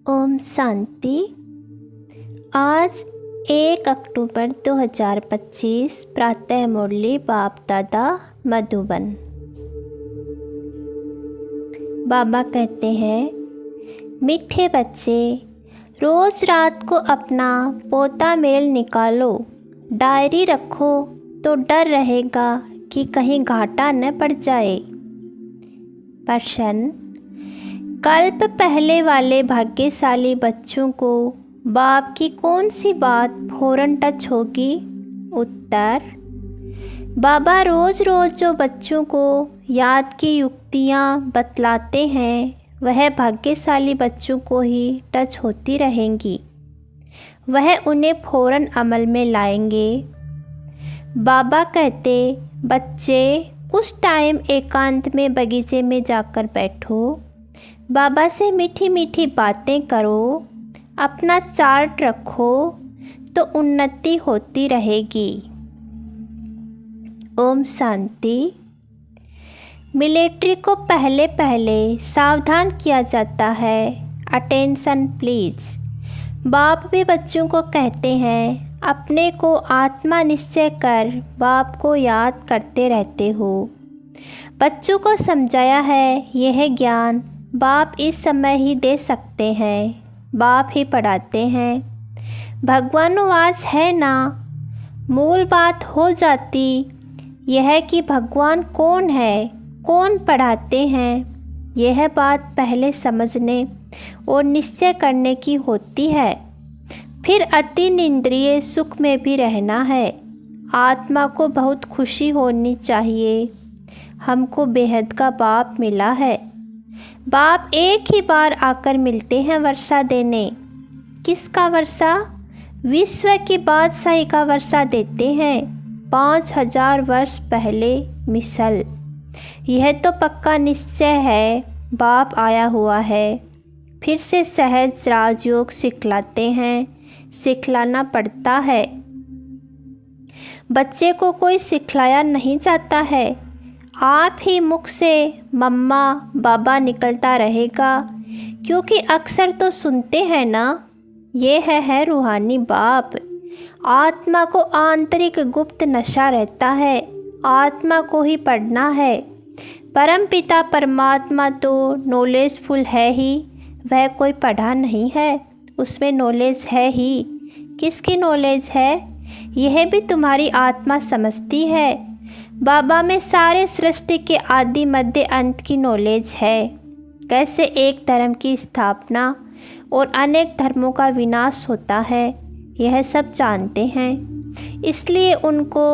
ओम शांति। आज 1 अक्टूबर 2025 प्रातः मुरली बाप दादा मधुबन। बाबा कहते हैं, मीठे बच्चे, रोज़ रात को अपना पोता मेल निकालो, डायरी रखो तो डर रहेगा कि कहीं घाटा न पड़ जाए। प्रश्न, कल्प पहले वाले भाग्यशाली बच्चों को बाप की कौन सी बात फौरन टच होगी? उत्तर, बाबा रोज़ रोज़ जो बच्चों को याद की युक्तियाँ बतलाते हैं वह भाग्यशाली बच्चों को ही टच होती रहेंगी। वह उन्हें फौरन अमल में लाएंगे। बाबा कहते, बच्चे कुछ टाइम एकांत में बगीचे में जाकर बैठो, बाबा से मीठी मीठी बातें करो, अपना चार्ट रखो तो उन्नति होती रहेगी। ओम शांति। मिलिट्री को पहले पहले सावधान किया जाता है। Attention please. बाप भी बच्चों को कहते हैं, अपने को आत्मा निश्चय कर बाप को याद करते रहते हो। बच्चों को समझाया है, यह ज्ञान बाप इस समय ही दे सकते हैं, बाप ही पढ़ाते हैं। भगवानुवास है ना। मूल बात हो जाती यह कि भगवान कौन है, कौन पढ़ाते हैं, यह बात पहले समझने और निश्चय करने की होती है। फिर अतीन्द्रिय सुख में भी रहना है। आत्मा को बहुत खुशी होनी चाहिए, हमको बेहद का बाप मिला है। बाप एक ही बार आकर मिलते हैं वर्षा देने। किसका वर्षा? विश्व की बादशाही का वर्षा देते हैं। 5000 वर्ष पहले मिसल। यह तो पक्का निश्चय है, बाप आया हुआ है। फिर से सहज राजयोग सिखलाते हैं, सिखलाना पड़ता है। बच्चे को कोई सिखलाया नहीं जाता है, आप ही मुख से मम्मा बाबा निकलता रहेगा, क्योंकि अक्सर तो सुनते हैं ना, ये है रूहानी बाप। आत्मा को आंतरिक गुप्त नशा रहता है, आत्मा को ही पढ़ना है। परम पिता परमात्मा तो नॉलेजफुल है ही, वह कोई पढ़ा नहीं है, उसमें नॉलेज है ही। किसकी नॉलेज है? यह भी तुम्हारी आत्मा समझती है। बाबा में सारे सृष्टि के आदि मध्य अंत की नॉलेज है। कैसे एक धर्म की स्थापना और अनेक धर्मों का विनाश होता है, यह सब जानते हैं। इसलिए उनको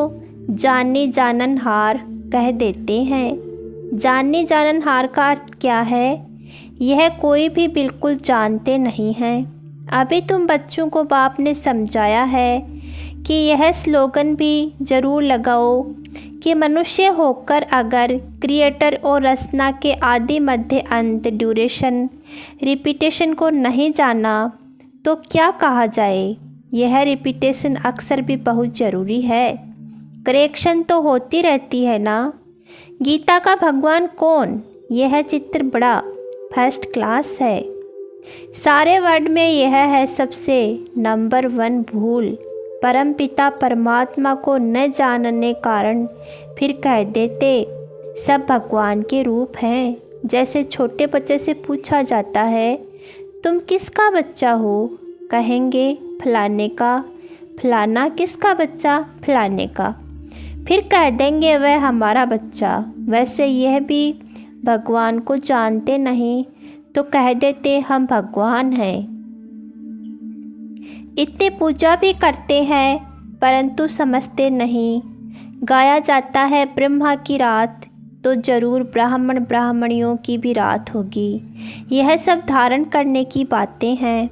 जानी जाननहार कह देते हैं। जानी जाननहार का अर्थ क्या है? यह कोई भी बिल्कुल जानते नहीं हैं। अभी तुम बच्चों को बाप ने समझाया है कि यह स्लोगन भी ज़रूर लगाओ कि मनुष्य होकर अगर क्रिएटर और रचना के आदि मध्य अंत ड्यूरेशन रिपीटेशन को नहीं जाना तो क्या कहा जाए। यह रिपीटेशन अक्सर भी बहुत ज़रूरी है। करेक्शन तो होती रहती है ना। गीता का भगवान कौन? यह चित्र बड़ा फर्स्ट क्लास है। सारे वर्ड में यह है सबसे नंबर 1 भूल। परम पिता परमात्मा को न जानने कारण फिर कह देते सब भगवान के रूप हैं। जैसे छोटे बच्चे से पूछा जाता है, तुम किसका बच्चा हो? कहेंगे फलाने का। फलाना किसका बच्चा? फलाने का। फिर कह देंगे वह हमारा बच्चा। वैसे यह भी भगवान को जानते नहीं तो कह देते हम भगवान हैं। इतनी पूजा भी करते हैं परंतु समझते नहीं। गाया जाता है ब्रह्मा की रात, तो ज़रूर ब्राह्मण ब्राह्मणियों की भी रात होगी। यह सब धारण करने की बातें हैं।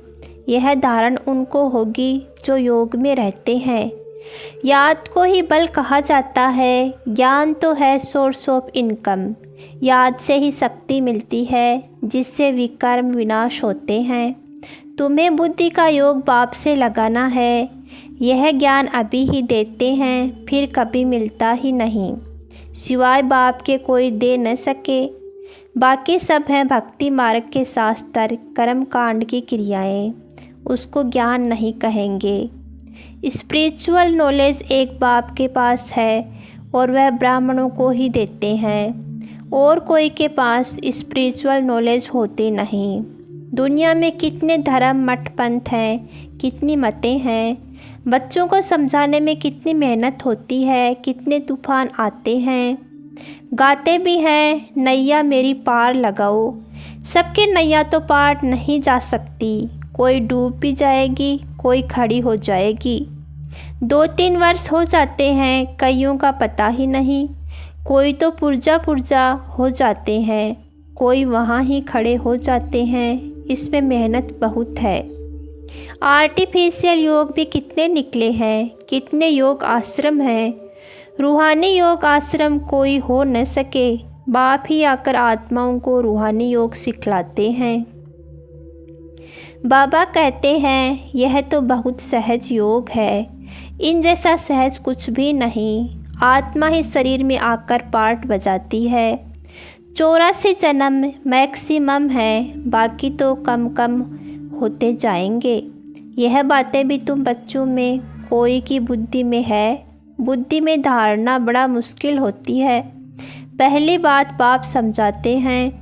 यह धारण उनको होगी जो योग में रहते हैं। याद को ही बल कहा जाता है। ज्ञान तो है सोर्स ऑफ इनकम। याद से ही शक्ति मिलती है जिससे विकर्म विनाश होते हैं। तुम्हें बुद्धि का योग बाप से लगाना है। यह ज्ञान अभी ही देते हैं, फिर कभी मिलता ही नहीं। सिवाय बाप के कोई दे न सके। बाकी सब हैं भक्ति मार्ग के शास्त्र, कर्म कांड की क्रियाएं, उसको ज्ञान नहीं कहेंगे। स्पिरिचुअल नॉलेज एक बाप के पास है और वह ब्राह्मणों को ही देते हैं, और कोई के पास स्पिरिचुअल नॉलेज होती नहीं। दुनिया में कितने धर्म मठ पंथ हैं, कितनी मतें हैं, बच्चों को समझाने में कितनी मेहनत होती है, कितने तूफान आते हैं। गाते भी हैं नैया मेरी पार लगाओ, सबकी नैया तो पार नहीं जा सकती, कोई डूब भी जाएगी, कोई खड़ी हो जाएगी। 2-3 वर्ष हो जाते हैं, कईयों का पता ही नहीं, कोई तो पुर्जा पुर्जा हो जाते हैं, कोई वहाँ ही खड़े हो जाते हैं। इसमें मेहनत बहुत है। आर्टिफिशियल योग भी कितने निकले हैं, कितने योग आश्रम हैं। रूहानी योग आश्रम कोई हो न सके, बाप ही आकर आत्माओं को रूहानी योग सिखलाते हैं। बाबा कहते हैं यह तो बहुत सहज योग है, इन जैसा सहज कुछ भी नहीं। आत्मा ही शरीर में आकर पार्ट बजाती है। 84 जन्म मैक्सिमम है, बाकी तो कम कम होते जाएंगे। यह बातें भी तुम बच्चों में कोई की बुद्धि में है। बुद्धि में धारणा बड़ा मुश्किल होती है। पहली बात बाप समझाते हैं,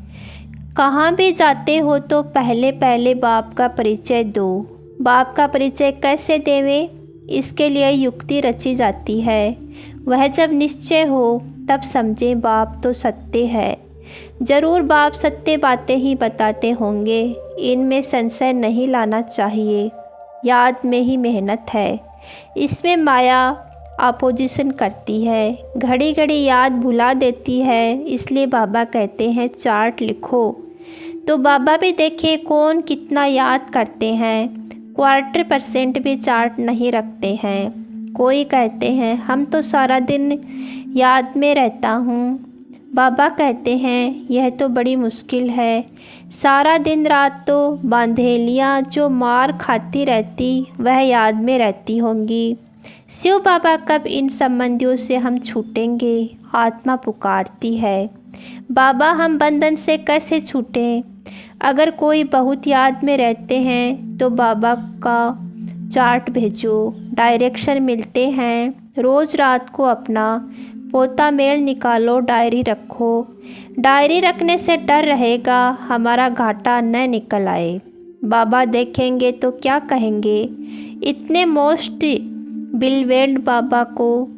कहाँ भी जाते हो तो पहले पहले बाप का परिचय दो। बाप का परिचय कैसे देवे, इसके लिए युक्ति रची जाती है। वह जब निश्चय हो तब समझे बाप तो सत्य है। ज़रूर बाप सत्य बातें ही बताते होंगे, इनमें संशय नहीं लाना चाहिए। याद में ही मेहनत है, इसमें माया अपोजिशन करती है, घड़ी घड़ी याद भुला देती है। इसलिए बाबा कहते हैं चार्ट लिखो, तो बाबा भी देखे कौन कितना याद करते हैं। 25% भी चार्ट नहीं रखते हैं। कोई कहते हैं हम तो सारा दिन याद में रहता हूँ। बाबा कहते हैं यह तो बड़ी मुश्किल है। सारा दिन रात तो बांधेलियाँ जो मार खाती रहती वह याद में रहती होंगी। शिव बाबा कब इन संबंधियों से हम छूटेंगे, आत्मा पुकारती है। बाबा हम बंधन से कैसे छूटें। अगर कोई बहुत याद में रहते हैं तो बाबा का चार्ट भेजो, डायरेक्शन मिलते हैं। रोज़ रात को अपना पोता मेल निकालो, डायरी रखो। डायरी रखने से डर रहेगा हमारा घाटा न निकल आए। बाबा देखेंगे तो क्या कहेंगे, इतने मोस्ट बिलवेंड बाबा को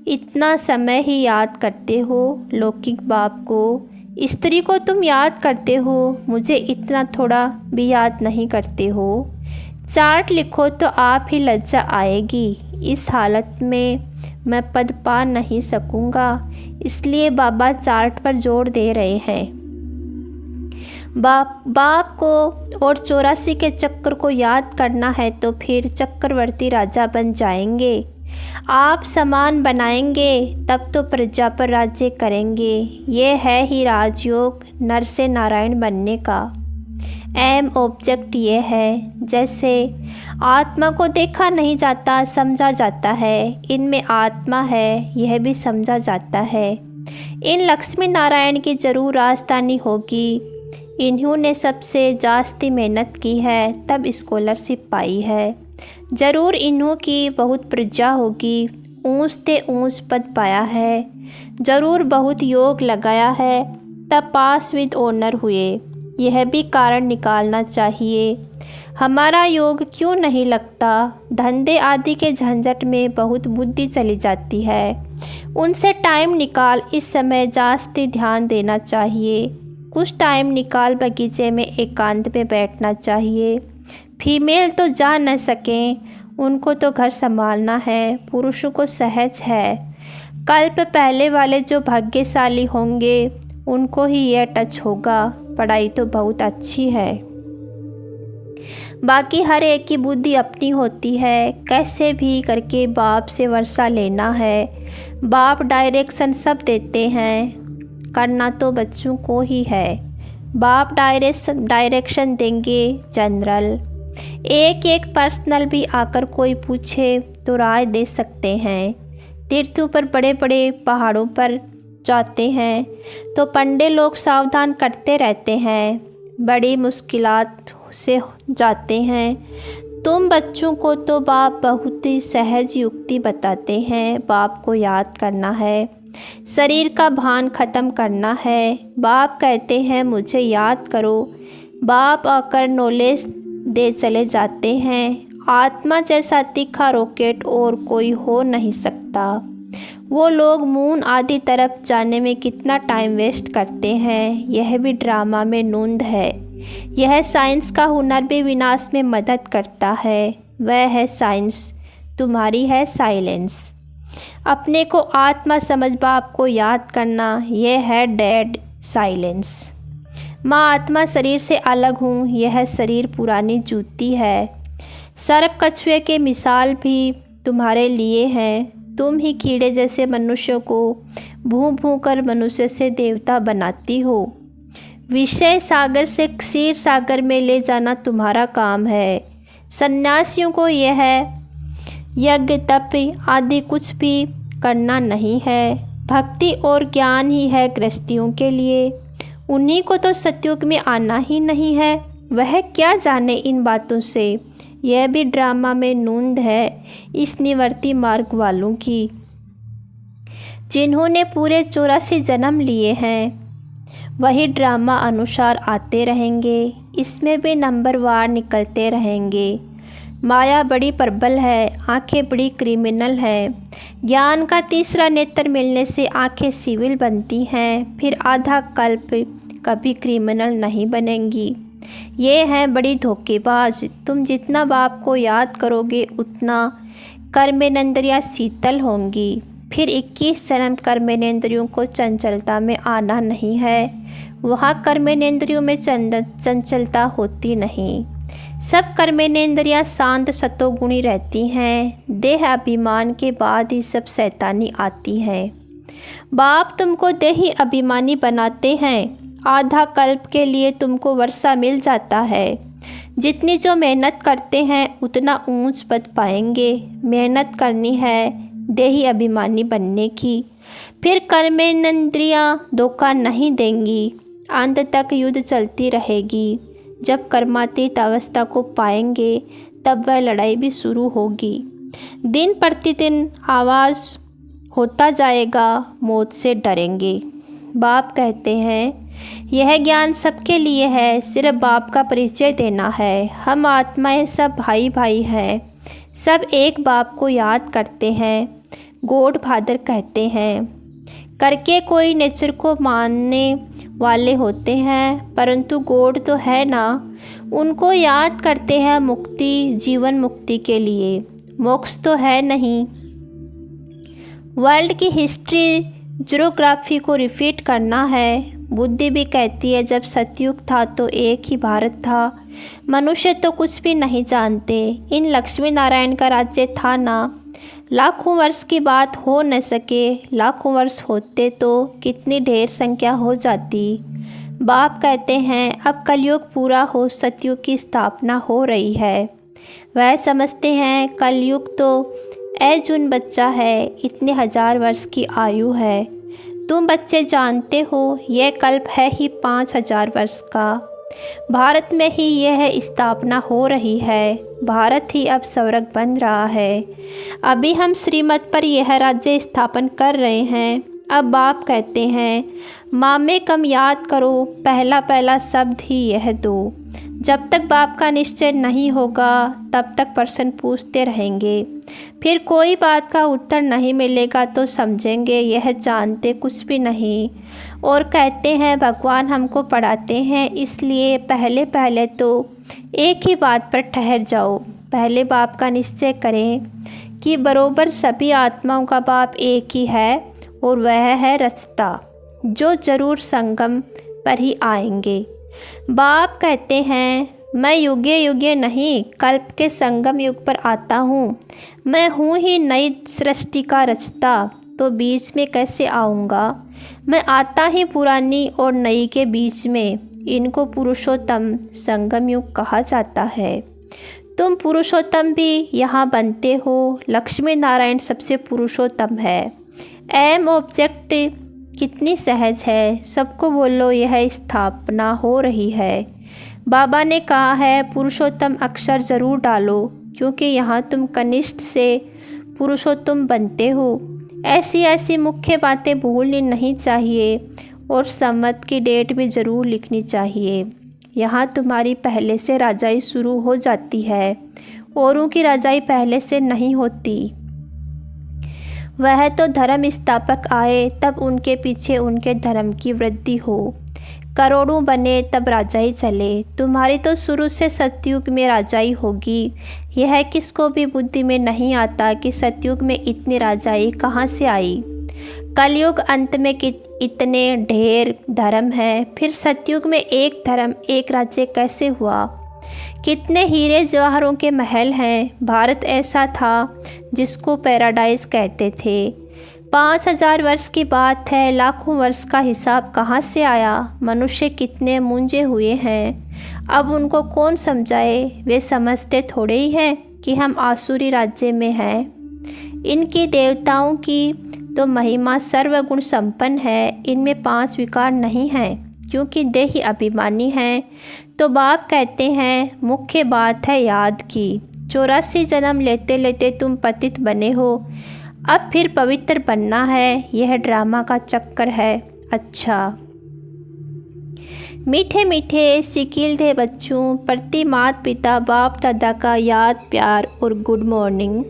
इतना समय ही याद करते हो। लौकिक बाप को, स्त्री को तुम याद करते हो, मुझे इतना थोड़ा भी याद नहीं करते हो। चार्ट लिखो तो आप ही लज्जा आएगी। इस हालत में मैं पद पा नहीं सकूंगा, इसलिए बाबा चार्ट पर जोर दे रहे हैं। बाप को और 84 के चक्र को याद करना है तो फिर चक्रवर्ती राजा बन जाएंगे। आप समान बनाएंगे तब तो प्रजा पर राज्य करेंगे। ये है ही राजयोग, नर से नारायण बनने का एम ऑब्जेक्ट ये है। जैसे आत्मा को देखा नहीं जाता, समझा जाता है। इनमें आत्मा है यह भी समझा जाता है। इन लक्ष्मी नारायण की जरूर राजधानी होगी। इन्होंने सबसे जास्ती मेहनत की है तब स्कॉलरशिप पाई है। ज़रूर इन्हों की बहुत प्रजा होगी, ऊंच ते ऊंच पद पाया है। ज़रूर बहुत योग लगाया है तब पास विद ऑनर हुए। यह भी कारण निकालना चाहिए, हमारा योग क्यों नहीं लगता। धंधे आदि के झंझट में बहुत बुद्धि चली जाती है, उनसे टाइम निकाल इस समय जास्ती ध्यान देना चाहिए। कुछ टाइम निकाल बगीचे में एकांत में बैठना चाहिए। फीमेल तो जा न सकें, उनको तो घर संभालना है, पुरुषों को सहज है। कल्प पहले वाले जो भाग्यशाली होंगे उनको ही यह टच होगा। पढ़ाई तो बहुत अच्छी है, बाकी हर एक की बुद्धि अपनी होती है। कैसे भी करके बाप से वर्षा लेना है। बाप डायरेक्शन सब देते हैं, करना तो बच्चों को ही है। बाप डायरेक्शन देंगे जनरल। एक एक पर्सनल भी आकर कोई पूछे तो राय दे सकते हैं। तीर्थों पर, बड़े बड़े पहाड़ों पर जाते हैं तो पंडे लोग सावधान करते रहते हैं, बड़ी मुश्किलात से जाते हैं। तुम बच्चों को तो बाप बहुत ही सहज युक्ति बताते हैं। बाप को याद करना है, शरीर का भान खत्म करना है। बाप कहते हैं मुझे याद करो। बाप आकर नॉलेज दे चले जाते हैं। आत्मा जैसा तीखा रॉकेट और कोई हो नहीं सकता। वो लोग मून आदि तरफ जाने में कितना टाइम वेस्ट करते हैं, यह भी ड्रामा में नूंद है। यह साइंस का हुनर भी विनाश में मदद करता है। वह है साइंस, तुम्हारी है साइलेंस। अपने को आत्मा समझ बाप को याद करना, यह है डेड साइलेंस। माँ आत्मा शरीर से अलग हूँ, यह शरीर पुरानी जूती है। सर्प कछुए के मिसाल भी तुम्हारे लिए हैं। तुम ही कीड़े जैसे मनुष्यों को भूं भूं कर मनुष्य से देवता बनाती हो। विषय सागर से क्षीर सागर में ले जाना तुम्हारा काम है। सन्यासियों को यह यज्ञ तप आदि कुछ भी करना नहीं है। भक्ति और ज्ञान ही है गृहस्थियों के लिए। उन्हीं को तो सतयुग में आना ही नहीं है। वह क्या जाने इन बातों से। यह भी ड्रामा में नूंद है इस निवर्ती मार्ग वालों की, जिन्होंने पूरे 84 जन्म लिए हैं। वही ड्रामा अनुसार आते रहेंगे, इसमें भी नंबरवार निकलते रहेंगे। माया बड़ी प्रबल है, आंखें बड़ी क्रिमिनल है। ज्ञान का तीसरा नेत्र मिलने से आंखें सिविल बनती हैं, फिर आधा कल्प कभी क्रिमिनल नहीं बनेंगी। ये हैं बड़ी धोखेबाज। तुम जितना बाप को याद करोगे उतना कर्मेंद्रियाँ शीतल होंगी। फिर 21 जन्म कर्मेंद्रियों को चंचलता में आना नहीं है। वहाँ कर्मेंद्रियों में चंचलता होती नहीं। सब कर्मेंद्रियाँ शांत सतोगुणी रहती हैं। देह अभिमान के बाद ही सब शैतानी आती है। बाप तुमको देही अभिमानी बनाते हैं। आधा कल्प के लिए तुमको वर्षा मिल जाता है। जितनी जो मेहनत करते हैं उतना ऊंच पद पाएंगे। मेहनत करनी है देही अभिमानी बनने की। फिर कर्मेंद्रियाँ धोखा नहीं देंगी। अंत तक युद्ध चलती रहेगी। जब कर्मातीत अवस्था को पाएंगे तब वह लड़ाई भी शुरू होगी। दिन प्रतिदिन आवाज़ होता जाएगा, मौत से डरेंगे। बाप कहते हैं यह ज्ञान सबके लिए है, सिर्फ बाप का परिचय देना है। हम आत्माएं सब भाई भाई हैं, सब एक बाप को याद करते हैं। गॉड फादर कहते हैं करके कोई नेचर को मानने वाले होते हैं, परंतु गॉड तो है ना। उनको याद करते हैं मुक्ति, जीवन मुक्ति के लिए। मोक्ष तो है नहीं। वर्ल्ड की हिस्ट्री ज्योग्राफी को रिपीट करना है। बुद्धि भी कहती है जब सतयुग था तो एक ही भारत था। मनुष्य तो कुछ भी नहीं जानते। इन लक्ष्मी नारायण का राज्य था ना। लाखों वर्ष की बात हो न सके, लाखों वर्ष होते तो कितनी ढेर संख्या हो जाती। बाप कहते हैं अब कलयुग पूरा हो, सतयुग की स्थापना हो रही है। वह समझते हैं कलयुग तो अर्जुन बच्चा है, इतने 1000 वर्ष की आयु है। तुम बच्चे जानते हो यह कल्प है ही 5000 वर्ष का। भारत में ही यह स्थापना हो रही है। भारत ही अब स्वर्ग बन रहा है। अभी हम श्रीमत पर यह राज्य स्थापन कर रहे हैं। अब बाप कहते हैं माँ में कम याद करो, पहला पहला शब्द ही यह दो। जब तक बाप का निश्चय नहीं होगा तब तक प्रश्न पूछते रहेंगे। फिर कोई बात का उत्तर नहीं मिलेगा तो समझेंगे यह जानते कुछ भी नहीं। और कहते हैं भगवान हमको पढ़ाते हैं, इसलिए पहले पहले तो एक ही बात पर ठहर जाओ। पहले बाप का निश्चय करें कि बरोबर सभी आत्माओं का बाप एक ही है और वह है रचता, जो जरूर संगम पर ही आएंगे। बाप कहते हैं मैं युगे युगे नहीं, कल्प के संगम युग पर आता हूँ। मैं हूँ ही नई सृष्टि का रचता, तो बीच में कैसे आऊँगा। मैं आता ही पुरानी और नई के बीच में। इनको पुरुषोत्तम संगम युग कहा जाता है। तुम पुरुषोत्तम भी यहाँ बनते हो। लक्ष्मी नारायण सबसे पुरुषोत्तम है। एम ऑब्जेक्ट कितनी सहज है, सबको बोलो यह स्थापना हो रही है। बाबा ने कहा है पुरुषोत्तम अक्षर ज़रूर डालो, क्योंकि यहाँ तुम कनिष्ठ से पुरुषोत्तम बनते हो। ऐसी ऐसी मुख्य बातें भूलनी नहीं चाहिए और संवत की डेट भी ज़रूर लिखनी चाहिए। यहाँ तुम्हारी पहले से राजाई शुरू हो जाती है, औरों की राजाई पहले से नहीं होती। वह तो धर्म स्थापक आए तब उनके पीछे उनके धर्म की वृद्धि हो, करोड़ों बने तब राजाई चले। तुम्हारी तो शुरू से सतयुग में राजाई होगी। यह किसको भी बुद्धि में नहीं आता कि सतयुग में इतनी राजाई कहाँ से आई। कलयुग अंत में इतने ढेर धर्म हैं, फिर सतयुग में एक धर्म एक राज्य कैसे हुआ। कितने हीरे जवाहरों के महल हैं। भारत ऐसा था जिसको पैराडाइज कहते थे। 5000 वर्ष की बात है, लाखों वर्ष का हिसाब कहाँ से आया। मनुष्य कितने मूंझे हुए हैं, अब उनको कौन समझाए। वे समझते थोड़े ही हैं कि हम आसुरी राज्य में हैं। इनकी देवताओं की तो महिमा सर्वगुण संपन्न है, इनमें 5 विकार नहीं हैं, क्योंकि देही अभिमानी हैं। तो बाप कहते हैं मुख्य बात है याद की। 84 जन्म लेते लेते तुम पतित बने हो, अब फिर पवित्र बनना है। यह ड्रामा का चक्कर है। अच्छा, मीठे मीठे सिकिल थे बच्चों, प्रति माता पिता बाप दादा का याद प्यार और गुड मॉर्निंग।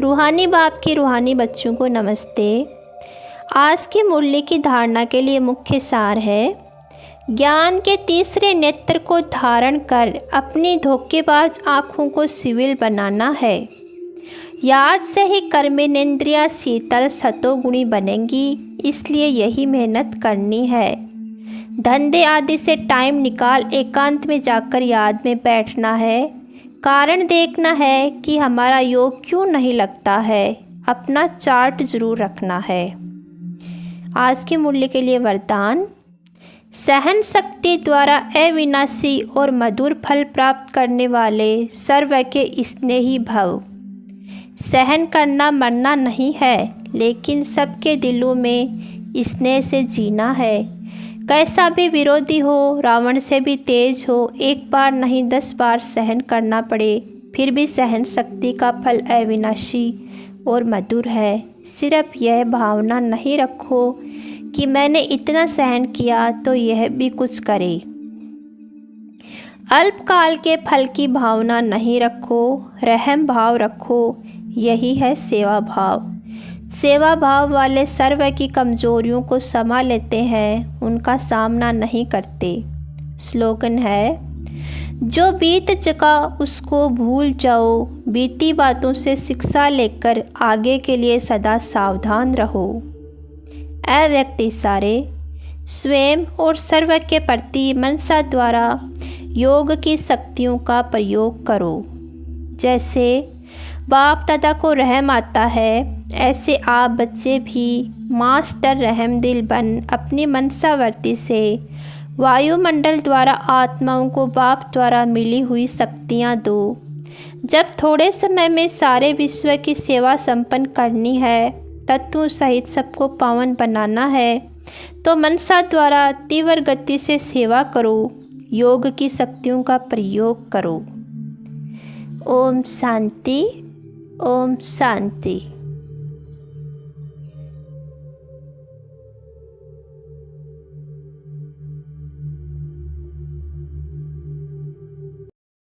रूहानी बाप की रूहानी बच्चों को नमस्ते। आज की मुरली की धारणा के लिए मुख्य सार है, ज्ञान के तीसरे नेत्र को धारण कर अपनी धोखेबाज आँखों को सिविल बनाना है। याद से ही कर्मेंद्रियाँ शीतल सतोगुणी बनेंगी, इसलिए यही मेहनत करनी है। धंधे आदि से टाइम निकाल एकांत में जाकर याद में बैठना है। कारण देखना है कि हमारा योग क्यों नहीं लगता है। अपना चार्ट जरूर रखना है। आज की मुरली के लिए वरदान, सहन शक्ति द्वारा अविनाशी और मधुर फल प्राप्त करने वाले सर्व के स्नेही भव। सहन करना मरना नहीं है, लेकिन सबके दिलों में स्नेह से जीना है। कैसा भी विरोधी हो, रावण से भी तेज हो, एक बार नहीं 10 बार सहन करना पड़े, फिर भी सहन शक्ति का फल अविनाशी और मधुर है। सिर्फ यह भावना नहीं रखो कि मैंने इतना सहन किया तो यह भी कुछ करे। अल्पकाल के फल की भावना नहीं रखो, रहम भाव रखो। यही है सेवा भाव। सेवा भाव वाले सर्व की कमजोरियों को समा लेते हैं, उनका सामना नहीं करते। स्लोगन है, जो बीत चुका उसको भूल जाओ, बीती बातों से शिक्षा लेकर आगे के लिए सदा सावधान रहो। व्यक्ति सारे स्वयं और सर्व के प्रति मनसा द्वारा योग की शक्तियों का प्रयोग करो। जैसे बाप दादा को रहम आता है, ऐसे आप बच्चे भी मास्टर रहमदिल बन अपनी मनसावर्ती से वायुमंडल द्वारा आत्माओं को बाप द्वारा मिली हुई शक्तियाँ दो। जब थोड़े समय में सारे विश्व की सेवा संपन्न करनी है, तत्वों सहित सबको पावन बनाना है, तो मनसा द्वारा तीव्र गति से सेवा करो, योग की शक्तियों का प्रयोग करो। ओम शांति, ओम शांति।